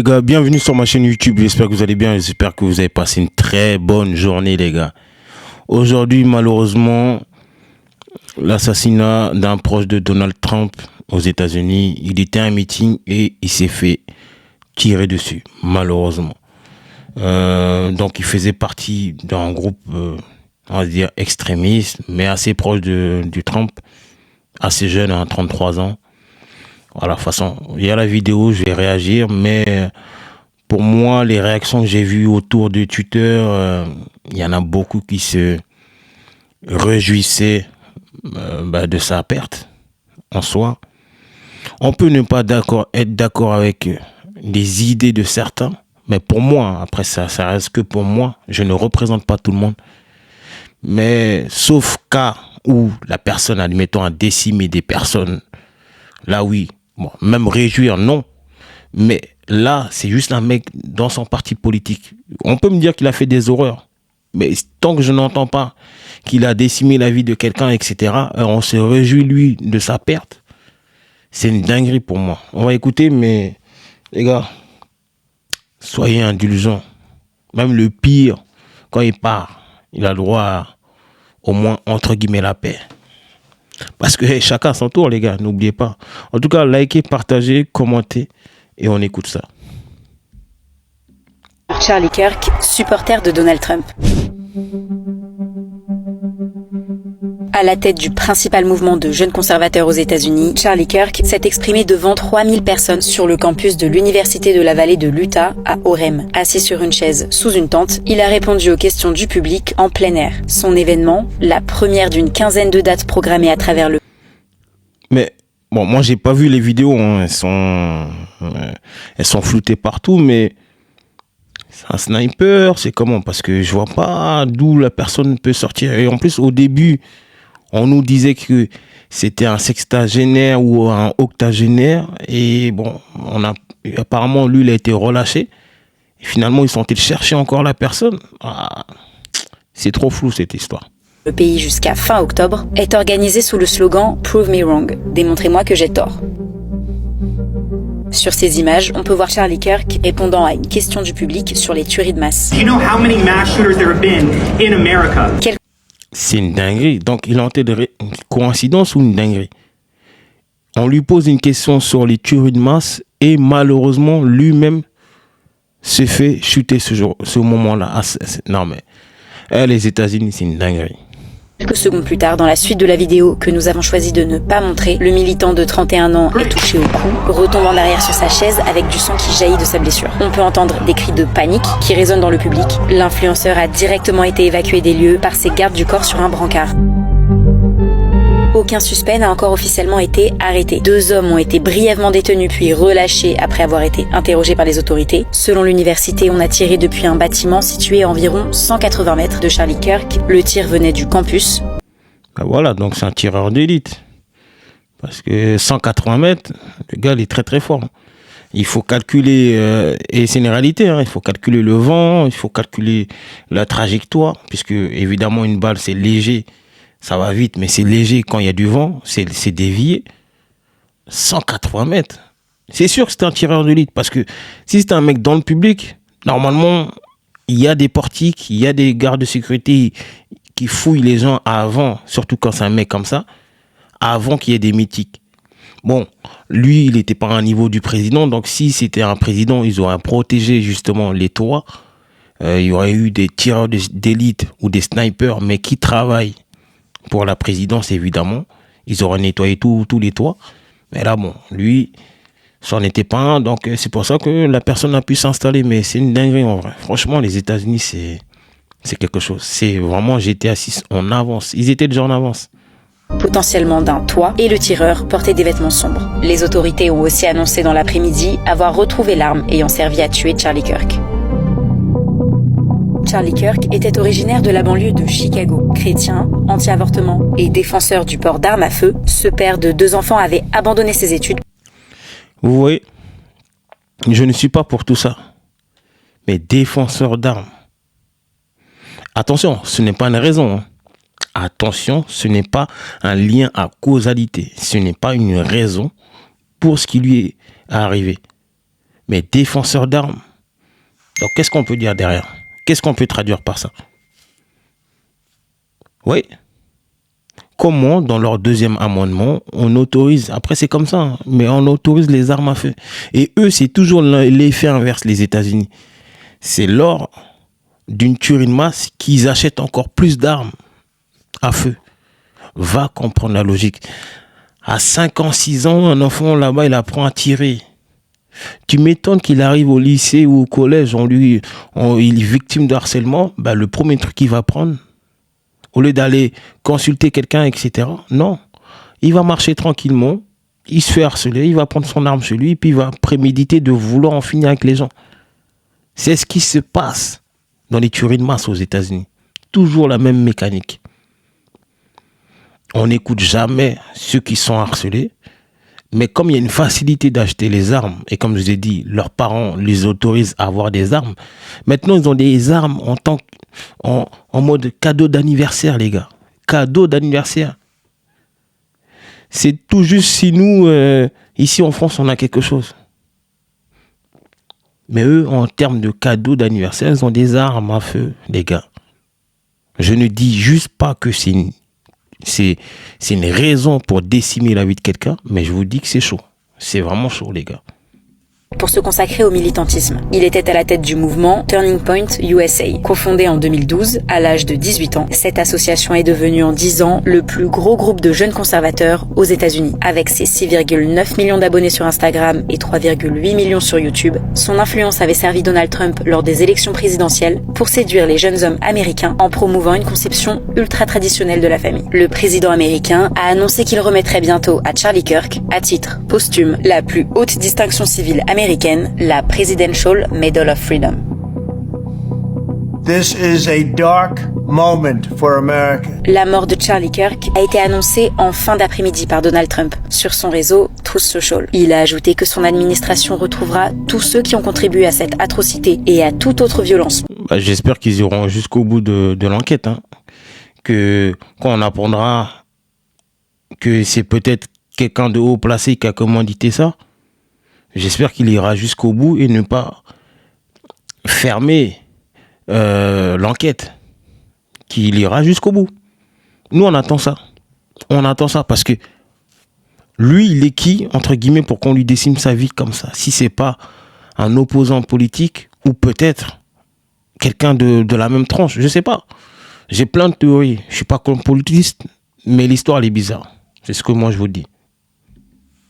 Les gars, bienvenue sur ma chaîne YouTube, j'espère que vous allez bien, j'espère que vous avez passé une très bonne journée les gars. Aujourd'hui malheureusement, l'assassinat d'un proche de Donald Trump aux États-Unis, il était à un meeting et il s'est fait tirer dessus, malheureusement. Donc il faisait partie d'un groupe, on va dire extrémiste, mais assez proche du Trump, assez jeune, à 33 ans. Voilà, de toute façon, il y a la vidéo, je vais réagir, mais pour moi, les réactions que j'ai vues autour de Twitter, il y en a beaucoup qui se réjouissaient de sa perte en soi. On peut ne pas être d'accord avec les idées de certains, mais pour moi, après ça reste que pour moi, je ne représente pas tout le monde. Mais sauf cas où la personne, admettons, a décimé des personnes, là oui, bon, même réjouir, non. Mais là, c'est juste un mec dans son parti politique. On peut me dire qu'il a fait des horreurs. Mais tant que je n'entends pas qu'il a décimé la vie de quelqu'un, etc., on se réjouit, lui, de sa perte. C'est une dinguerie pour moi. On va écouter, mais les gars, soyez indulgents. Même le pire, quand il part, il a le droit à, au moins, entre guillemets, la paix. Parce que chacun à son tour, les gars, n'oubliez pas. En tout cas, likez, partagez, commentez et on écoute ça. Charlie Kirk, supporter de Donald Trump. À la tête du principal mouvement de jeunes conservateurs aux États-Unis, Charlie Kirk s'est exprimé devant 3000 personnes sur le campus de l'Université de la Vallée de l'Utah à Orem. Assis sur une chaise sous une tente, il a répondu aux questions du public en plein air. Son événement, la première d'une quinzaine de dates programmées à travers le... Mais bon, moi j'ai pas vu les vidéos, hein. Elles sont floutées partout, mais c'est un sniper, c'est comment? Parce que je vois pas d'où la personne peut sortir. Et en plus, au début, on nous disait que c'était un sextagénaire ou un octogénaire. Et bon, apparemment, lui, il a été relâché. Et finalement, ils sont allés chercher encore la personne. Ah, c'est trop flou, cette histoire. Le pays jusqu'à fin octobre est organisé sous le slogan « Prove me wrong », démontrez-moi que j'ai tort. Sur ces images, on peut voir Charlie Kirk répondant à une question du public sur les tueries de masse. C'est une dinguerie. Donc, il a enterré une coïncidence ou une dinguerie? On lui pose une question sur les tueries de masse et malheureusement, lui-même se fait chuter ce moment-là. Ah, non, mais les États-Unis, c'est une dinguerie. Quelques secondes plus tard, dans la suite de la vidéo que nous avons choisi de ne pas montrer, le militant de 31 ans est touché au cou, retombe en arrière sur sa chaise avec du sang qui jaillit de sa blessure. On peut entendre des cris de panique qui résonnent dans le public. L'influenceur a directement été évacué des lieux par ses gardes du corps sur un brancard. Aucun suspect n'a encore officiellement été arrêté. 2 hommes ont été brièvement détenus puis relâchés après avoir été interrogés par les autorités. Selon l'université, on a tiré depuis un bâtiment situé à environ 180 mètres de Charlie Kirk. Le tir venait du campus. Ben voilà, donc c'est un tireur d'élite. Parce que 180 mètres, le gars il est très très fort. Il faut calculer, et c'est une réalité, hein, il faut calculer le vent, il faut calculer la trajectoire, puisque évidemment une balle c'est léger. Ça va vite, mais c'est léger quand il y a du vent, c'est dévié. 180 mètres. C'est sûr que c'est un tireur d'élite, parce que si c'est un mec dans le public, normalement, il y a des portiques, il y a des gardes de sécurité qui fouillent les gens avant, surtout quand c'est un mec comme ça, avant qu'il y ait des mythiques. Bon, lui, il n'était pas à un niveau du président, donc si c'était un président, ils auraient protégé justement les toits. Il y aurait eu des tireurs d'élite ou des snipers, mais qui travaillent pour la présidence, évidemment. Ils auraient nettoyé tous les toits. Mais là, bon, lui, c'en était pas un. Donc, c'est pour ça que la personne a pu s'installer. Mais c'est une dinguerie, en vrai. Franchement, les États-Unis, c'est quelque chose. C'est vraiment GTA 6 en avance. Ils étaient déjà en avance. Potentiellement d'un toit, et le tireur portait des vêtements sombres. Les autorités ont aussi annoncé dans l'après-midi avoir retrouvé l'arme ayant servi à tuer Charlie Kirk. Charlie Kirk était originaire de la banlieue de Chicago. Chrétien, anti-avortement et défenseur du port d'armes à feu, ce père de 2 enfants avait abandonné ses études. Vous voyez, je ne suis pas pour tout ça. Mais défenseur d'armes. Attention, ce n'est pas une raison. Hein. Attention, ce n'est pas un lien à causalité. Ce n'est pas une raison pour ce qui lui est arrivé. mais défenseur d'armes. Donc, qu'est-ce qu'on peut dire derrière? Qu'est-ce qu'on peut traduire par ça? Oui. Comment, dans leur deuxième amendement, on autorise, après c'est comme ça, hein, mais on autorise les armes à feu. Et eux, c'est toujours l'effet inverse, les États-Unis. C'est lors d'une tuerie de masse qu'ils achètent encore plus d'armes à feu. Va comprendre la logique. À 5 ans, 6 ans, un enfant là-bas, il apprend à tirer. Tu m'étonnes qu'il arrive au lycée ou au collège, il est victime de harcèlement, bah, le premier truc qu'il va prendre, au lieu d'aller consulter quelqu'un, etc., non. Il va marcher tranquillement, il se fait harceler, il va prendre son arme sur lui, puis il va préméditer de vouloir en finir avec les gens. C'est ce qui se passe dans les tueries de masse aux États-Unis. Toujours la même mécanique. On n'écoute jamais ceux qui sont harcelés, mais comme il y a une facilité d'acheter les armes, et comme je vous ai dit, leurs parents les autorisent à avoir des armes, maintenant ils ont des armes en mode cadeau d'anniversaire, les gars. Cadeau d'anniversaire. C'est tout juste si nous, ici en France, on a quelque chose. Mais eux, en termes de cadeau d'anniversaire, ils ont des armes à feu, les gars. Je ne dis juste pas que c'est une raison pour décimer la vie de quelqu'un, mais je vous dis que c'est chaud. C'est vraiment chaud, les gars. Pour se consacrer au militantisme. Il était à la tête du mouvement Turning Point USA. Cofondé en 2012, à l'âge de 18 ans, cette association est devenue en 10 ans le plus gros groupe de jeunes conservateurs aux États-Unis. Avec ses 6,9 millions d'abonnés sur Instagram et 3,8 millions sur YouTube, son influence avait servi Donald Trump lors des élections présidentielles pour séduire les jeunes hommes américains en promouvant une conception ultra traditionnelle de la famille. Le président américain a annoncé qu'il remettrait bientôt à Charlie Kirk, à titre posthume, la plus haute distinction civile américaine, la Presidential Medal of Freedom. This is a dark moment for America. La mort de Charlie Kirk a été annoncée en fin d'après-midi par Donald Trump sur son réseau Truth Social. Il a ajouté que son administration retrouvera tous ceux qui ont contribué à cette atrocité et à toute autre violence. J'espère qu'ils iront jusqu'au bout de l'enquête. Hein. Que quand on apprendra que c'est peut-être quelqu'un de haut placé qui a commandité ça, j'espère qu'il ira jusqu'au bout et ne pas fermer l'enquête. Qu'il ira jusqu'au bout. Nous, on attend ça. On attend ça parce que lui, il est qui, entre guillemets, pour qu'on lui décime sa vie comme ça? Si c'est pas un opposant politique ou peut-être quelqu'un de la même tranche, je sais pas. J'ai plein de théories. Je suis pas complotiste, mais l'histoire, elle est bizarre. C'est ce que moi, je vous dis.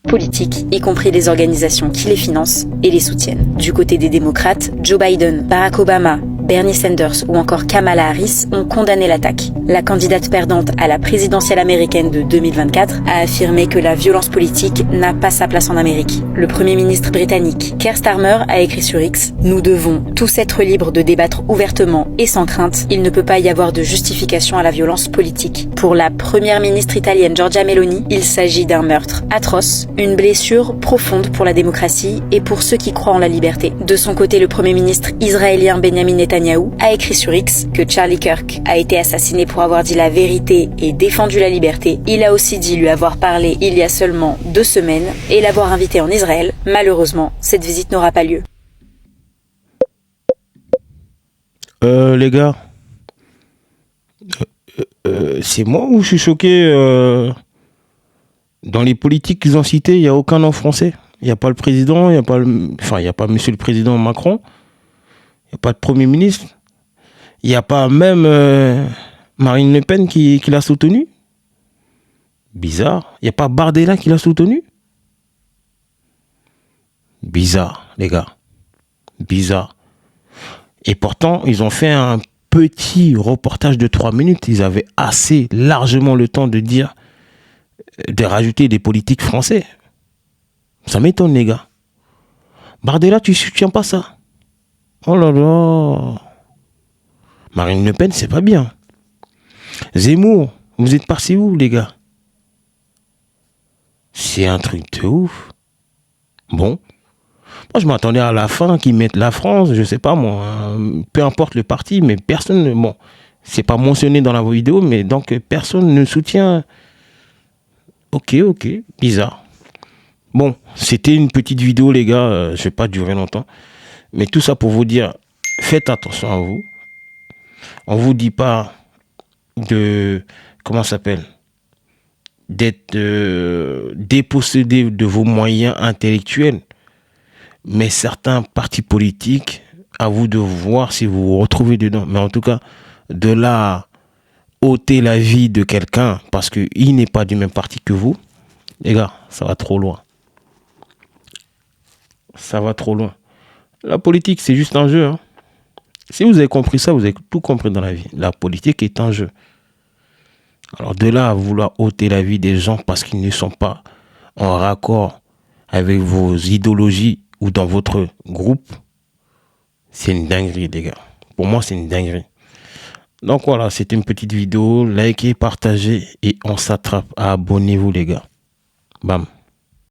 Politiques, y compris les organisations qui les financent et les soutiennent. Du côté des démocrates, Joe Biden, Barack Obama, Bernie Sanders ou encore Kamala Harris ont condamné l'attaque. La candidate perdante à la présidentielle américaine de 2024 a affirmé que la violence politique n'a pas sa place en Amérique. Le premier ministre britannique, Keir Starmer, a écrit sur X « Nous devons tous être libres de débattre ouvertement et sans crainte. Il ne peut pas y avoir de justification à la violence politique. » Pour la première ministre italienne Giorgia Meloni, il s'agit d'un meurtre atroce, une blessure profonde pour la démocratie et pour ceux qui croient en la liberté. De son côté, le premier ministre israélien Benjamin Netanyahu a écrit sur X que Charlie Kirk a été assassiné pour avoir dit la vérité et défendu la liberté. Il a aussi dit lui avoir parlé il y a seulement 2 semaines et l'avoir invité en Israël. Malheureusement, cette visite n'aura pas lieu. Les gars, c'est moi ou je suis choqué dans les politiques qu'ils ont cités, il n'y a aucun nom français. Il n'y a pas le président, il n'y a pas monsieur le président Macron. Il n'y a pas de premier ministre. Il n'y a pas même Marine Le Pen qui l'a soutenu. Bizarre. Il n'y a pas Bardella qui l'a soutenu. Bizarre, les gars. Bizarre. Et pourtant, ils ont fait un petit reportage de 3 minutes. Ils avaient assez largement le temps de dire, de rajouter des politiques français. Ça m'étonne, les gars. Bardella, tu soutiens pas ça? Oh là là. Marine Le Pen, c'est pas bien. Zemmour, vous êtes partis où, les gars? C'est un truc de ouf. Bon. Moi, je m'attendais à la fin qu'ils mettent la France, je sais pas moi. Peu importe le parti, mais personne... Bon, c'est pas mentionné dans la vidéo, mais donc personne ne soutient... Ok, bizarre. Bon, c'était une petite vidéo, les gars. Je vais pas durer longtemps. Mais tout ça pour vous dire, faites attention à vous. On vous dit pas de... Comment ça s'appelle? D'être dépossédé de vos moyens intellectuels. Mais certains partis politiques, à vous de voir si vous vous retrouvez dedans. Mais en tout cas, de là à ôter la vie de quelqu'un parce qu'il n'est pas du même parti que vous, les gars, ça va trop loin. Ça va trop loin. La politique, c'est juste un jeu. Hein. Si vous avez compris ça, vous avez tout compris dans la vie. La politique est un jeu. Alors de là à vouloir ôter la vie des gens parce qu'ils ne sont pas en raccord avec vos idéologies ou dans votre groupe, c'est une dinguerie, les gars. Pour moi, c'est une dinguerie. Donc voilà, c'était une petite vidéo. Likez, partagez et on s'attrape. Abonnez-vous, les gars. Bam.